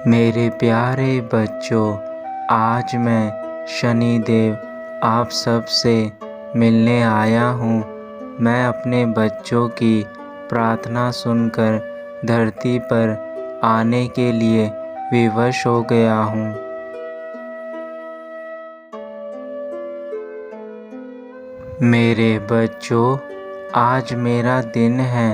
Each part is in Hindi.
मेरे प्यारे बच्चों, आज मैं शनिदेव आप सब से मिलने आया हूँ। मैं अपने बच्चों की प्रार्थना सुनकर धरती पर आने के लिए विवश हो गया हूँ। मेरे बच्चों, आज मेरा दिन है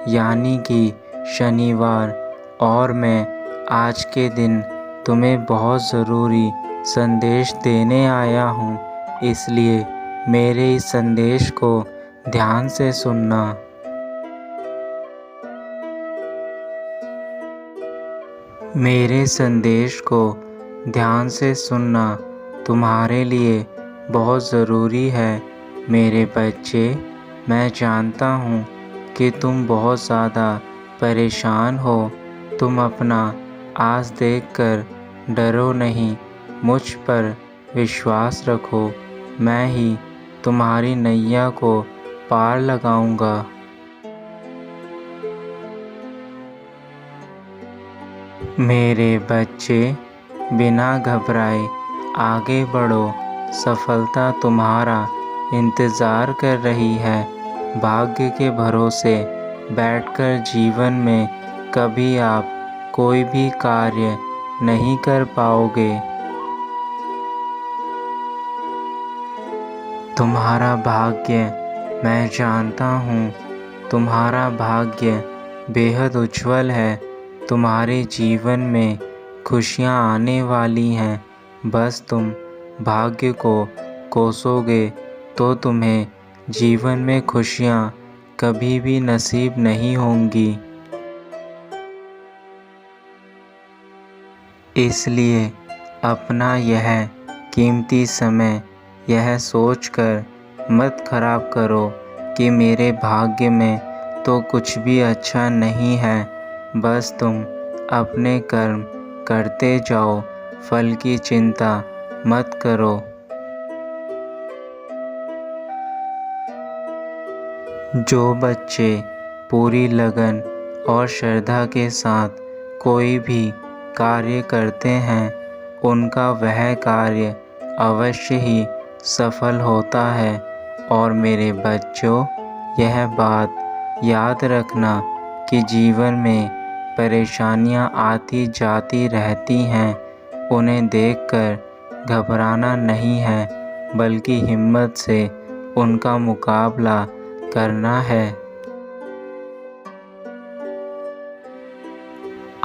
यानी कि शनिवार, और मैं आज के दिन तुम्हें बहुत ज़रूरी संदेश देने आया हूँ। इसलिए मेरे इस संदेश को ध्यान से सुनना। मेरे संदेश को ध्यान से सुनना तुम्हारे लिए बहुत ज़रूरी है। मेरे बच्चे, मैं जानता हूँ कि तुम बहुत ज़्यादा परेशान हो। तुम अपना आज देखकर डरो नहीं, मुझ पर विश्वास रखो। मैं ही तुम्हारी नैया को पार लगाऊंगा। मेरे बच्चे, बिना घबराए आगे बढ़ो। सफलता तुम्हारा इंतज़ार कर रही है। भाग्य के भरोसे बैठकर जीवन में कभी आप कोई भी कार्य नहीं कर पाओगे। तुम्हारा भाग्य मैं जानता हूँ। तुम्हारा भाग्य बेहद उज्जवल है। तुम्हारे जीवन में खुशियाँ आने वाली हैं। बस तुम भाग्य को कोसोगे तो तुम्हें जीवन में खुशियाँ कभी भी नसीब नहीं होंगी। इसलिए अपना यह कीमती समय यह सोचकर मत खराब करो कि मेरे भाग्य में तो कुछ भी अच्छा नहीं है। बस तुम अपने कर्म करते जाओ, फल की चिंता मत करो। जो बच्चे पूरी लगन और श्रद्धा के साथ कोई भी कार्य करते हैं, उनका वह कार्य अवश्य ही सफल होता है। और मेरे बच्चों, यह बात याद रखना कि जीवन में परेशानियां आती जाती रहती हैं। उन्हें देखकर घबराना नहीं है, बल्कि हिम्मत से उनका मुकाबला करना है।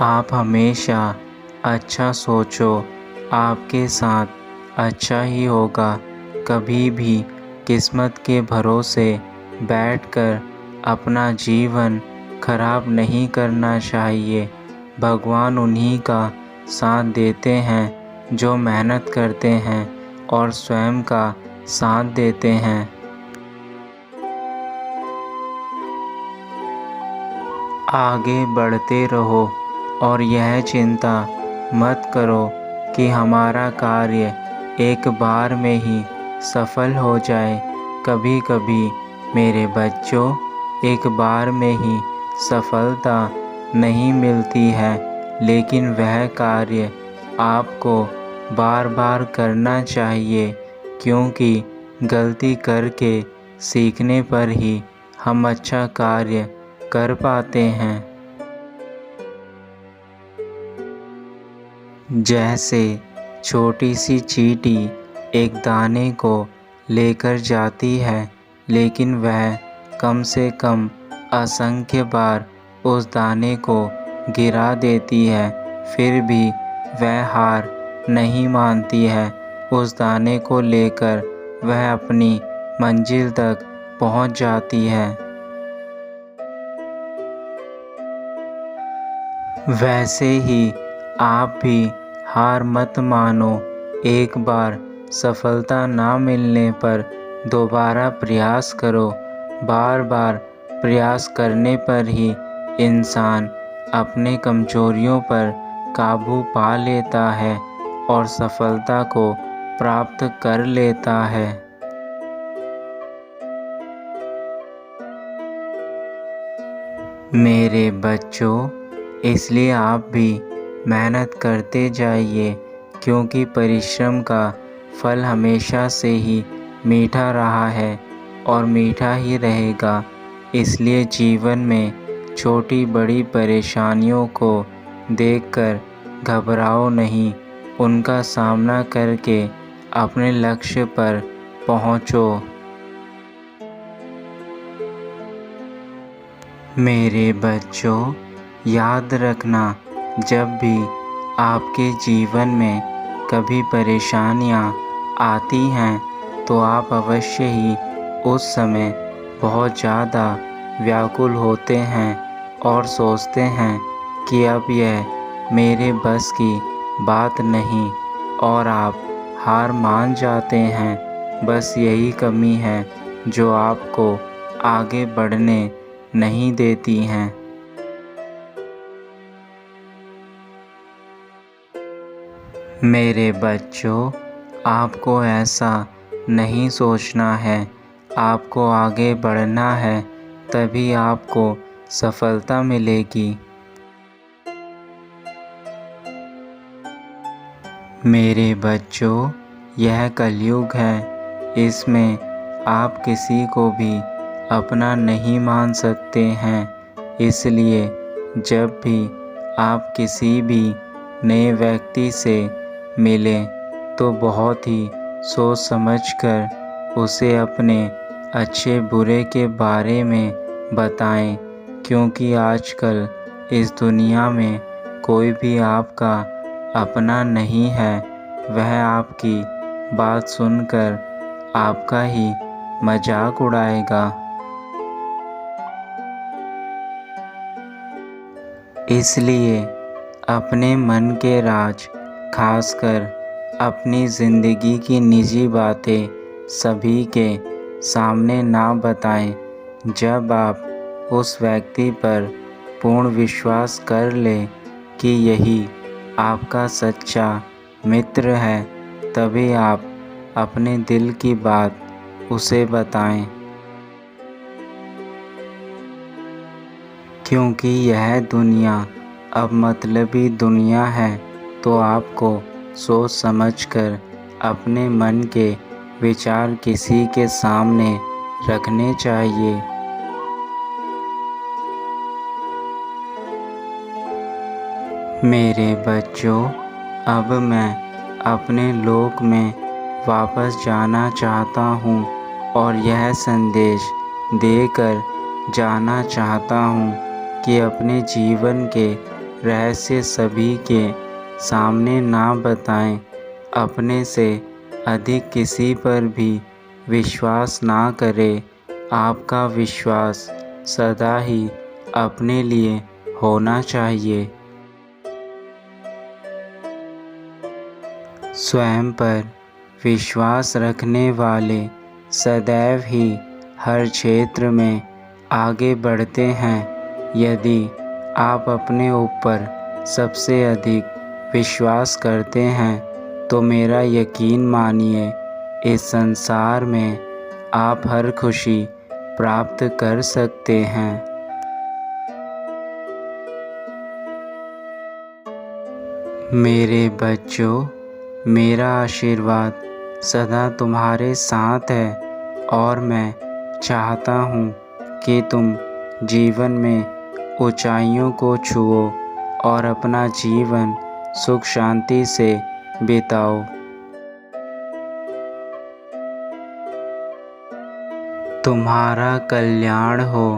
आप हमेशा अच्छा सोचो, आपके साथ अच्छा ही होगा। कभी भी किस्मत के भरोसे बैठकर अपना जीवन खराब नहीं करना चाहिए। भगवान उन्हीं का साथ देते हैं जो मेहनत करते हैं और स्वयं का साथ देते हैं। आगे बढ़ते रहो और यह चिंता मत करो कि हमारा कार्य एक बार में ही सफल हो जाए। कभी कभी मेरे बच्चों, एक बार में ही सफलता नहीं मिलती है, लेकिन वह कार्य आपको बार बार करना चाहिए, क्योंकि गलती करके सीखने पर ही हम अच्छा कार्य कर पाते हैं। जैसे छोटी सी चींटी एक दाने को लेकर जाती है, लेकिन वह कम से कम असंख्य बार उस दाने को गिरा देती है, फिर भी वह हार नहीं मानती है। उस दाने को लेकर वह अपनी मंजिल तक पहुंच जाती है। वैसे ही आप भी हार मत मानो। एक बार सफलता ना मिलने पर दोबारा प्रयास करो। बार बार प्रयास करने पर ही इंसान अपने कमजोरियों पर काबू पा लेता है और सफलता को प्राप्त कर लेता है। मेरे बच्चों, इसलिए आप भी मेहनत करते जाइए, क्योंकि परिश्रम का फल हमेशा से ही मीठा रहा है और मीठा ही रहेगा। इसलिए जीवन में छोटी बड़ी परेशानियों को देखकर घबराओ नहीं, उनका सामना करके अपने लक्ष्य पर पहुँचो। मेरे बच्चों, याद रखना, जब भी आपके जीवन में कभी परेशानियाँ आती हैं तो आप अवश्य ही उस समय बहुत ज़्यादा व्याकुल होते हैं और सोचते हैं कि अब यह मेरे बस की बात नहीं, और आप हार मान जाते हैं। बस यही कमी है जो आपको आगे बढ़ने नहीं देती हैं। मेरे बच्चों, आपको ऐसा नहीं सोचना है, आपको आगे बढ़ना है, तभी आपको सफलता मिलेगी। मेरे बच्चों, यह कलयुग है, इसमें आप किसी को भी अपना नहीं मान सकते हैं। इसलिए जब भी आप किसी भी नए व्यक्ति से मिलें तो बहुत ही सोच समझकर उसे अपने अच्छे बुरे के बारे में बताएं, क्योंकि आजकल इस दुनिया में कोई भी आपका अपना नहीं है। वह आपकी बात सुनकर आपका ही मजाक उड़ाएगा। इसलिए अपने मन के राज, खासकर अपनी ज़िंदगी की निजी बातें सभी के सामने ना बताएं। जब आप उस व्यक्ति पर पूर्ण विश्वास कर लें कि यही आपका सच्चा मित्र है, तभी आप अपने दिल की बात उसे बताएं। क्योंकि यह दुनिया अब मतलबी दुनिया है, तो आपको सोच समझकर अपने मन के विचार किसी के सामने रखने चाहिए। मेरे बच्चों, अब मैं अपने लोक में वापस जाना चाहता हूँ और यह संदेश देकर जाना चाहता हूँ कि अपने जीवन के रहस्य सभी के सामने ना बताएं। अपने से अधिक किसी पर भी विश्वास ना करें। आपका विश्वास सदा ही अपने लिए होना चाहिए। स्वयं पर विश्वास रखने वाले सदैव ही हर क्षेत्र में आगे बढ़ते हैं। यदि आप अपने ऊपर सबसे अधिक विश्वास करते हैं तो मेरा यकीन मानिए, इस संसार में आप हर खुशी प्राप्त कर सकते हैं। मेरे बच्चों, मेरा आशीर्वाद सदा तुम्हारे साथ है और मैं चाहता हूँ कि तुम जीवन में ऊंचाइयों को छुओ और अपना जीवन सुख शांति से बिताओ। तुम्हारा कल्याण हो।